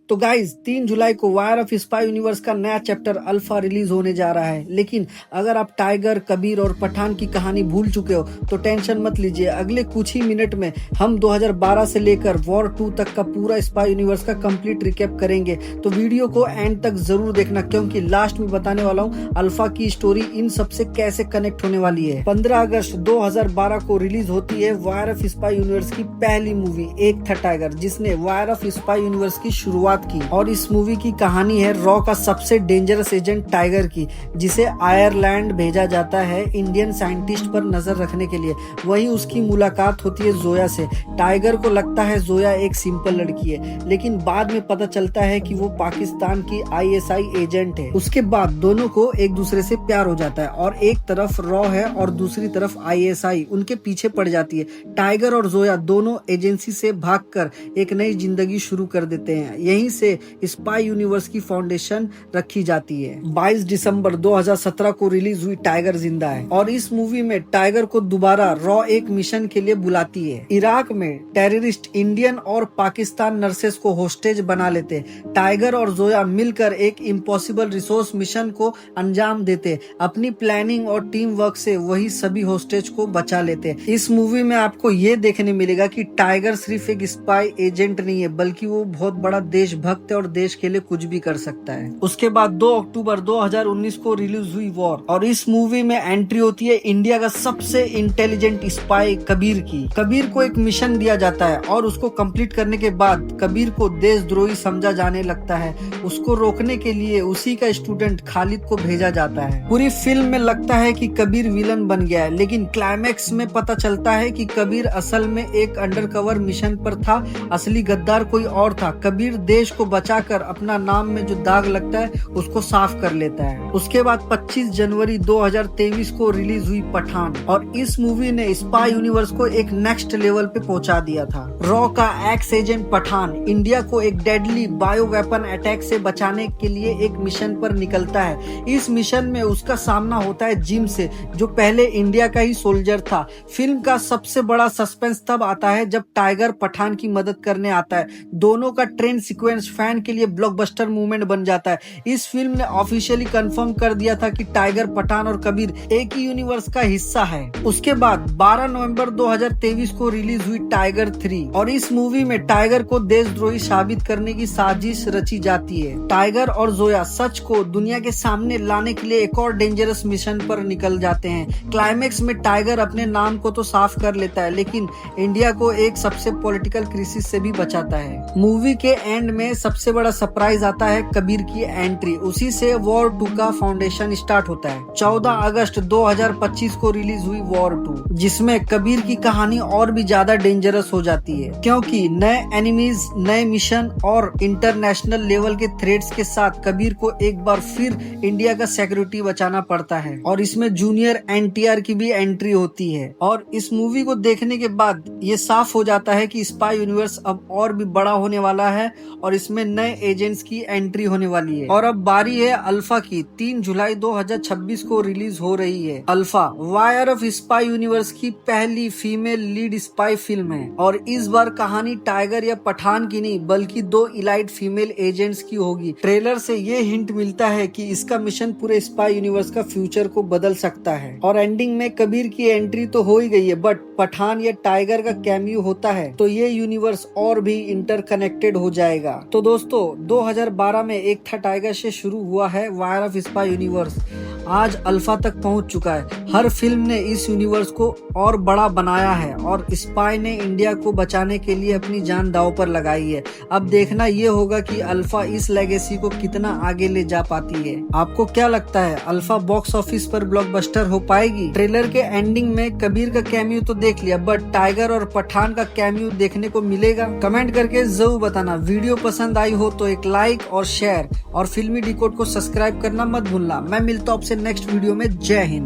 तो गाइज 3 जुलाई को wire of spy universe का नया चैप्टर अल्फा रिलीज होने जा रहा है। लेकिन अगर आप टाइगर, कबीर और पठान की कहानी भूल चुके हो तो टेंशन मत लीजिए। अगले कुछ ही मिनट में हम 2012 से लेकर वॉर 2 तक का पूरा स्पाई यूनिवर्स का कंप्लीट रिकैप करेंगे। तो वीडियो को एंड तक जरूर देखना, क्योंकि लास्ट में बताने वाला हूँ अल्फा की स्टोरी इन सबसे कैसे कनेक्ट होने वाली है। 15 अगस्त 2012 को रिलीज होती है वायर ऑफ स्पाई यूनिवर्स की पहली मूवी एक था टाइगर, जिसने वायर ऑफ स्पाई यूनिवर्स की शुरुआत की। और इस मूवी की कहानी है रॉ का सबसे डेंजरस एजेंट टाइगर की, जिसे आयरलैंड भेजा जाता है इंडियन साइंटिस्ट पर नजर रखने के लिए। वहीं उसकी मुलाकात होती है जोया से। टाइगर को लगता है जोया एक सिंपल लड़की है, लेकिन बाद में पता चलता है कि वो पाकिस्तान की ISI एजेंट है। उसके बाद दोनों को एक दूसरे से प्यार हो जाता है और एक तरफ रॉ है और दूसरी तरफ ISI उनके पीछे पड़ जाती है। टाइगर और जोया दोनों एजेंसी से भागकर एक नई जिंदगी शुरू कर देते हैं। यहीं से स्पाई यूनिवर्स की फाउंडेशन रखी जाती है। 22 दिसंबर 2017 को रिलीज हुई टाइगर जिंदा है। और इस मूवी में टाइगर को दोबारा रॉ एक मिशन के लिए बुलाती है। इराक में टेररिस्ट इंडियन और पाकिस्तान नर्सेस को होस्टेज बना लेते। टाइगर और जोया मिलकर एक इम्पॉसिबल रिसोर्स मिशन को अंजाम देते। अपनी प्लानिंग और टीम वर्क से वही सभी होस्टेज को बचा लेते। इस मूवी में आपको ये देखने मिलेगा कि टाइगर सिर्फ एक स्पाई एजेंट नहीं है, बल्कि वो बहुत बड़ा देशभक्त है और देश के लिए कुछ भी कर सकता है। उसके बाद 2 अक्टूबर 2019 को रिलीज हुई वॉर, और इस मूवी में एंट्री होती है इंडिया का सबसे इंटेलिजेंट स्पाई कबीर की। कबीर को एक मिशन दिया जाता है और उसको कंप्लीट करने के बाद कबीर को देशद्रोही समझा जाने लगता है। उसको रोकने के लिए उसी का स्टूडेंट खालिद को भेजा जाता है। पूरी फिल्म में लगता है कि कबीर विलन बन गया है, लेकिन क्लाइमैक्स में पता चलता है कि कबीर असल में एक अंडरकवर मिशन पर था। असली गद्दार कोई और था। कबीर देश को बचाकर अपना नाम में जो दाग लगता है उसको साफ कर लेता है। उसके बाद 25 जनवरी 2023 को रिलीज हुई पठान, और इस मूवी ने स्पाई यूनिवर्स को एक नेक्स्ट लेवल पे पहुंचा दिया था। रॉ का एक्स एजेंट पठान इंडिया को एक डेडली बायो वेपन अटैक से बचाने के लिए एक मिशन पर निकलता है। इस मिशन में उसका सामना होता है जिम से, जो पहले इंडिया का ही सोल्जर था। फिल्म का सबसे बड़ा सस्पेंस तब आता है जब टाइगर पठान की मदद करने आता है। दोनों का ट्रेन सीक्वेंस फैन के लिए ब्लॉकबस्टर मूवमेंट बन जाता है। इस फिल्म ने ऑफिशियली कंफर्म कर दिया था कि टाइगर, पठान और कबीर एक ही यूनिवर्स का हिस्सा है। उसके बाद 12 नवंबर 2023 को रिलीज हुई टाइगर 3, और इस मूवी में टाइगर को देशद्रोही साबित करने की साजिश रची जाती है। टाइगर और जोया सच को दुनिया के सामने लाने के लिए एक और डेंजरस मिशन पर निकल जाते हैं। क्लाइमेक्स में टाइगर अपने नाम को तो साफ कर लेता है, लेकिन इंडिया को एक सबसे पॉलिटिकल क्राइसिस से भी बचाता है। मूवी के एंड में सबसे बड़ा सरप्राइज आता है कबीर की एंट्री। उसी से वॉर 2 का फाउंडेशन स्टार्ट होता है। 14 अगस्त 2025 को रिलीज हुई वॉर 2, जिसमें कबीर की कहानी और भी ज्यादा डेंजरस हो जाती है, क्योंकि नए एनिमीज, नए मिशन और इंटरनेशनल लेवल के थ्रेट्स के साथ कबीर को एक बार फिर इंडिया का सिक्योरिटी बचाना पड़ता है। और इसमें जूनियर NTR की भी एंट्री होती है। और इस मूवी को देखने के बाद ये साफ हो जाता है कि स्पाई यूनिवर्स अब और भी बड़ा होने वाला है और इसमें नए एजेंट्स की एंट्री होने वाली है। और अब बारी है अल्फा की। 3 जुलाई 2026 को रिलीज हो रही है alpha, wire of spy universe की पहली फीमेल लीड स्पाई फिल्म है। और इस बार कहानी टाइगर या पठान की नहीं, बल्कि 2 इलाइट फीमेल एजेंट्स की होगी। ट्रेलर से ये हिंट मिलता है कि इसका मिशन पूरे स्पाई यूनिवर्स का फ्यूचर को बदल सकता है। और एंडिंग में कबीर की एंट्री तो हो ही गई है, बट पठान या टाइगर का कैमियो होता है तो ये यूनिवर्स और भी इंटरकनेक्टेड हो जाएगा। तो दोस्तों 2012 में एक था टाइगर से शुरू हुआ है वायर ऑफ स्पाई यूनिवर्स, आज अल्फा तक पहुंच चुका है। हर फिल्म ने इस यूनिवर्स को और बड़ा बनाया है, और स्पाई ने इंडिया को बचाने के लिए अपनी जान दांव पर लगाई है। अब देखना ये होगा कि अल्फा इस लेगेसी को कितना आगे ले जा पाती है। आपको क्या लगता है, अल्फा बॉक्स ऑफिस पर ब्लॉकबस्टर हो पाएगी? ट्रेलर के एंडिंग में कबीर का कैमियो तो देख लिया, बट टाइगर और पठान का कैमियो देखने को मिलेगा? कमेंट करके जरूर बताना। वीडियो पसंद आई हो तो एक लाइक और शेयर, और फिल्मी डिकोड को सब्सक्राइब करना मत भूलना। मैं मिलता हूं आपसे नेक्स्ट वीडियो में। जय हिंद।